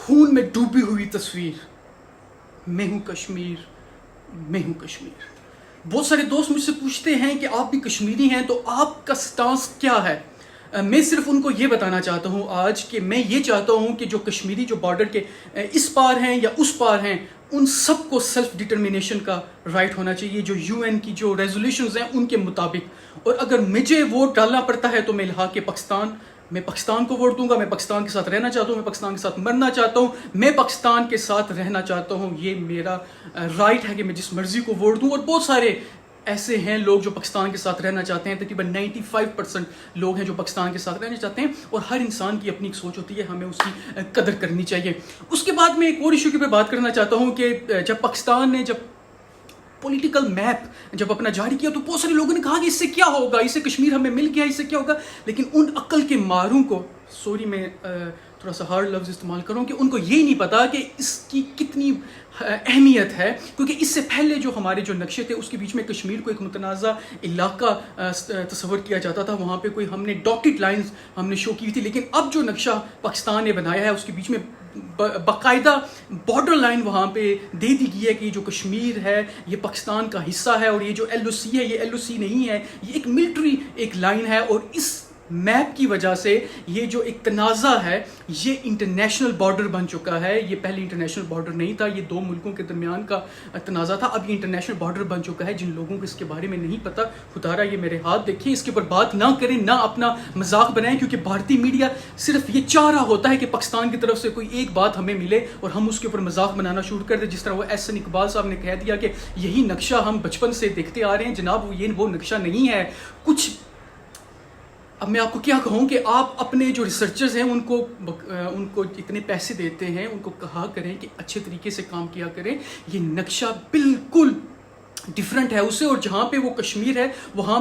خون میں ڈوبی ہوئی تصویر، میں ہوں کشمیر، میں ہوں کشمیر۔ بہت سارے دوست مجھ سے پوچھتے ہیں کہ آپ بھی کشمیری ہیں تو آپ کا سٹانس کیا ہے؟ میں صرف ان کو یہ بتانا چاہتا ہوں آج کہ میں یہ چاہتا ہوں کہ جو کشمیری جو بارڈر کے اس پار ہیں یا اس پار ہیں، ان سب کو سیلف ڈٹرمینیشن کا رائٹ ہونا چاہیے، جو یو این کی جو ریزولوشنز ہیں ان کے مطابق۔ اور اگر مجھے ووٹ ڈالنا پڑتا ہے تو میں الحاق پاکستان، میں پاکستان کو ووٹ دوں گا۔ میں پاکستان کے ساتھ رہنا چاہتا ہوں، میں پاکستان کے ساتھ مرنا چاہتا ہوں، میں پاکستان کے ساتھ رہنا چاہتا ہوں۔ یہ میرا رائٹ ہے کہ میں جس مرضی کو ووٹ دوں۔ اور بہت سارے ایسے ہیں لوگ جو پاکستان کے ساتھ رہنا چاہتے ہیں، تقریباً 95% لوگ ہیں جو پاکستان کے ساتھ رہنا چاہتے ہیں، اور ہر انسان کی اپنی ایک سوچ ہوتی ہے، ہمیں اس کی قدر کرنی چاہیے۔ اس کے بعد میں ایک اور ایشو پہ بات کرنا چاہتا ہوں کہ جب پاکستان نے جب پولیٹیکل میپ جب اپنا جاری کیا تو بہت سارے لوگوں نے کہا کہ اس سے کیا ہوگا، اس سے کشمیر ہمیں مل گیا، اس سے کیا ہوگا۔ لیکن ان عقل کے ماروں کو، سوری میں تھوڑا سا ہارڈ لفظ استعمال کروں، کہ ان کو یہ نہیں پتا کہ اس کی کتنی اہمیت ہے، کیونکہ اس سے پہلے جو ہمارے جو نقشے تھے اس کے بیچ میں کشمیر کو ایک متنازع علاقہ تصور کیا جاتا تھا، وہاں پہ کوئی ہم نے ڈاٹڈ لائنز ہم نے شو کی تھی۔ لیکن اب جو نقشہ پاکستان نے بنایا ہے اس کے بیچ میں باقاعدہ بارڈر لائن وہاں پہ دے دی گئی ہے کہ جو کشمیر ہے یہ پاکستان کا حصہ ہے، اور یہ جو ایل او سی ہے یہ ایل او سی نہیں ہے، یہ ایک ملٹری ایک لائن ہے۔ اور اس میپ کی وجہ سے یہ جو ایک تنازع ہے یہ انٹرنیشنل بارڈر بن چکا ہے۔ یہ پہلے انٹرنیشنل بارڈر نہیں تھا، یہ دو ملکوں کے درمیان کا تنازع تھا، اب یہ انٹرنیشنل بارڈر بن چکا ہے۔ جن لوگوں کو اس کے بارے میں نہیں پتا، خدا را یہ میرے ہاتھ دیکھیں، اس کے اوپر بات نہ کریں، نہ اپنا مذاق بنائیں، کیونکہ بھارتی میڈیا صرف یہ چاہ رہا ہوتا ہے کہ پاکستان کی طرف سے کوئی ایک بات ہمیں ملے اور ہم اس کے اوپر مذاق بنانا شروع کر دیں۔ جس طرح وہ احسن اقبال صاحب نے کہہ دیا کہ یہی نقشہ ہم بچپن سے دیکھتے آ رہے ہیں۔ جناب وہ نقشہ نہیں ہے کچھ۔ اب میں آپ کو کیا کہوں کہ آپ اپنے جو ریسرچرز ہیں ان کو اتنے پیسے دیتے ہیں، ان کو کہا کریں کہ اچھے طریقے سے کام کیا کریں۔ یہ نقشہ بالکل ڈفرینٹ ہے اس سے، اور جہاں پہ وہ کشمیر ہے وہاں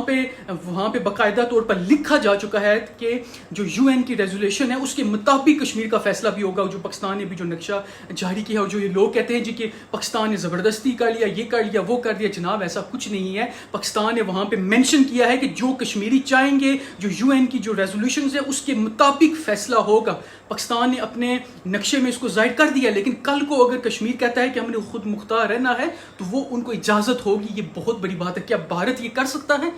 پہ باقاعدہ طور پر لکھا جا چکا ہے کہ جو یو این کی ریزولیشن ہے اس کے مطابق کشمیر کا فیصلہ بھی ہوگا۔ جو پاکستان نے بھی جو نقشہ جاری کیا، اور جو یہ لوگ کہتے ہیں جی کہ پاکستان نے زبردستی کر لیا، یہ کر لیا، وہ کر دیا، جناب ایسا کچھ نہیں ہے۔ پاکستان نے وہاں پہ مینشن کیا ہے کہ جو کشمیری چاہیں گے، جو یو این کی جو ریزولوشنز ہیں اس کے مطابق فیصلہ ہوگا۔ پاکستان نے اپنے نقشے میں اس کو ظاہر کر دیا، لیکن کل کو اگر کشمیر کہتا ہے کہ ہم نے خود مختار رہنا ہے تو وہ ان کو اجازت ہوگی۔ یہ بہت بڑی بات ہے۔ کیا بھارت یہ کر سکتا ہے؟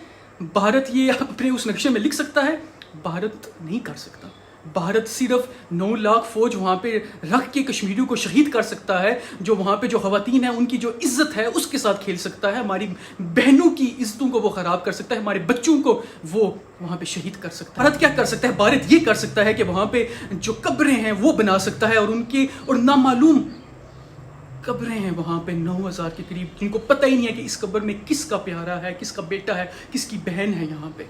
بھارت یہ اپنے اس نقشے میں لکھ سکتا ہے؟ بھارت نہیں کر سکتا۔ بھارت صرف 9 لاکھ فوج وہاں پہ رکھ کے کشمیریوں کو شہید کر سکتا ہے، جو وہاں پہ جو خواتین ہیں ان کی جو عزت ہے اس کے ساتھ کھیل سکتا ہے، ہماری بہنوں کی عزتوں کو وہ خراب کر سکتا ہے، ہمارے بچوں کو وہ وہاں پہ شہید کر سکتا ہے۔ بھارت کیا کر سکتا ہے؟ بھارت یہ کر سکتا ہے کہ وہاں پہ جو قبریں ہیں وہ بنا سکتا ہے، اور نامعلوم قبریں ہیں وہاں پہ 9000 کے قریب، جن کو پتہ ہی نہیں ہے کہ اس قبر میں کس کا پیارا ہے، کس کا بیٹا ہے، کس کی بہن ہے۔ یہاں پہ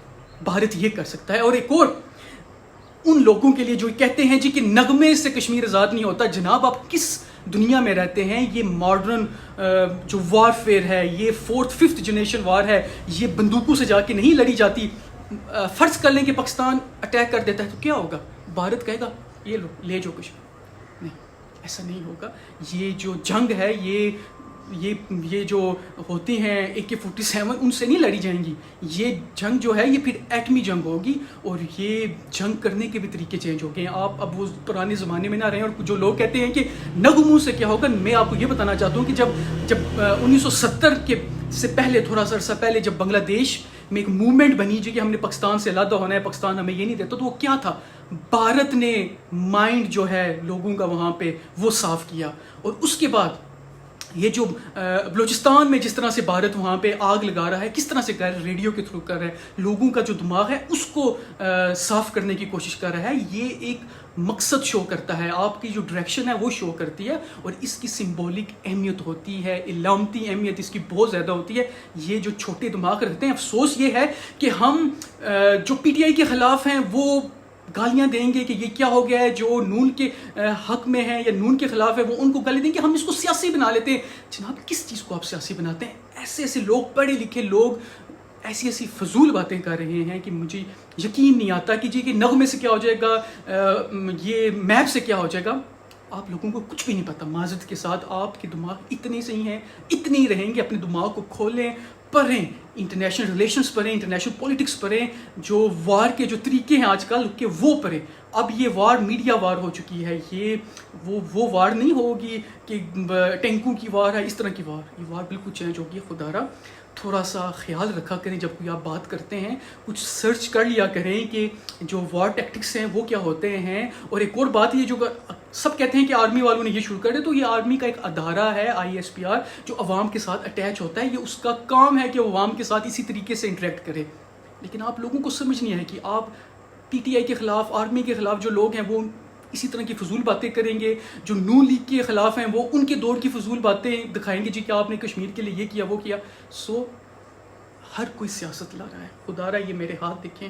بھارت یہ کر سکتا ہے۔ اور ایک اور ان لوگوں کے لیے جو کہتے ہیں جی کہ نغمے سے کشمیر آزاد نہیں ہوتا، جناب آپ کس دنیا میں رہتے ہیں؟ یہ ماڈرن جو وار فیئر ہے، یہ 4th 5th جنریشن وار ہے، یہ بندوقوں سے جا کے نہیں لڑی جاتی۔ فرض کر لیں کہ پاکستان اٹیک کر دیتا ہے تو کیا ہوگا؟ بھارت کہے گا یہ لو لے جو کچھ نہیں، ایسا نہیں ہوگا۔ یہ جو جنگ ہے یہ جو ہوتی ہیں AK-47 ان سے نہیں لڑی جائیں گی۔ یہ جنگ جو ہے یہ پھر ایٹمی جنگ ہوگی، اور یہ جنگ کرنے کے بھی طریقے چینج ہو گئے ہیں۔ آپ اب وہ پرانے زمانے میں نہ رہے ہیں۔ اور جو لوگ کہتے ہیں کہ نغموں سے کیا ہوگا، میں آپ کو یہ بتانا چاہتا ہوں کہ جب 1970 کے سے پہلے، تھوڑا سا عرصہ پہلے، جب بنگلہ دیش میں ایک موومنٹ بنی جی کہ ہم نے پاکستان سے علیحدہ ہونا ہے، پاکستان ہمیں یہ نہیں دیتا، تو وہ کیا تھا؟ بھارت نے مائنڈ جو ہے لوگوں کا وہاں پہ وہ صاف کیا۔ اور اس کے بعد یہ جو بلوچستان میں جس طرح سے بھارت وہاں پہ آگ لگا رہا ہے، کس طرح سے کر رہا ہے، ریڈیو کے تھرو کر رہا ہے، لوگوں کا جو دماغ ہے اس کو صاف کرنے کی کوشش کر رہا ہے۔ یہ ایک مقصد شو کرتا ہے، آپ کی جو ڈائریکشن ہے وہ شو کرتی ہے، اور اس کی سمبولک اہمیت ہوتی ہے، علامتی اہمیت اس کی بہت زیادہ ہوتی ہے۔ یہ جو چھوٹے دماغ رکھتے ہیں، افسوس یہ ہے کہ ہم جو PTI کے خلاف ہیں وہ گالیاں دیں گے کہ یہ کیا ہو گیا ہے، جو نون کے حق میں ہیں یا نون کے خلاف ہے وہ ان کو گالی دیں گے، ہم اس کو سیاسی بنا لیتے ہیں۔ جناب کس چیز کو آپ سیاسی بناتے ہیں؟ ایسے لوگ، پڑھے لکھے لوگ ایسی فضول باتیں کر رہے ہیں کہ مجھے یقین نہیں آتا کہ جی کہ نغمے سے کیا ہو جائے گا، یہ میپ سے کیا ہو جائے گا۔ آپ لوگوں کو کچھ بھی نہیں پتا۔ معذرت کے ساتھ آپ کے دماغ اتنے صحیح ہیں، اتنے ہی رہیں گے۔ اپنے دماغ کو کھولیں، پڑھیں، انٹرنیشنل ریلیشنز پڑھیں، انٹرنیشنل پولیٹکس پڑھیں، جو وار کے جو طریقے ہیں آج کل کے وہ پڑھیں. اب یہ وار میڈیا وار ہو چکی ہے، یہ وہ وار نہیں ہوگی کہ ٹینکوں کی وار ہے، اس طرح کی وار. یہ وار بالکل چینج ہوگی. خدا را تھوڑا سا خیال رکھا کریں جب کوئی آپ بات کرتے ہیں، کچھ سرچ کر لیا کریں کہ جو وار ٹیکٹکس ہیں وہ کیا ہوتے ہیں. اور ایک اور بات یہ جو سب کہتے ہیں کہ آرمی والوں نے یہ شروع کر دیا، تو یہ آرمی کا ایک ادارہ ہے ISPR جو عوام کے ساتھ اٹیچ ہوتا ہے. یہ اس کا کام ہے کہ عوام کے ساتھ اسی طریقے سے انٹریکٹ کرے. لیکن آپ لوگوں کو سمجھ نہیں ہے کہ آپ PTI کے خلاف، آرمی کے خلاف جو لوگ ہیں وہ اسی طرح کی فضول باتیں کریں گے. جو نون لیگ کے خلاف ہیں وہ ان کے دور کی فضول باتیں دکھائیں گے، جی کہ آپ نے کشمیر کے لیے یہ کیا وہ کیا. سو ہر کوئی سیاست لا رہا ہے. خدا را یہ میرے ہاتھ دیکھیں،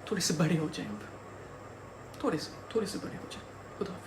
تھوڑے سے بڑے ہو جائیں، اب تھوڑے سے بڑے ہو جائیں. خدا حافظ.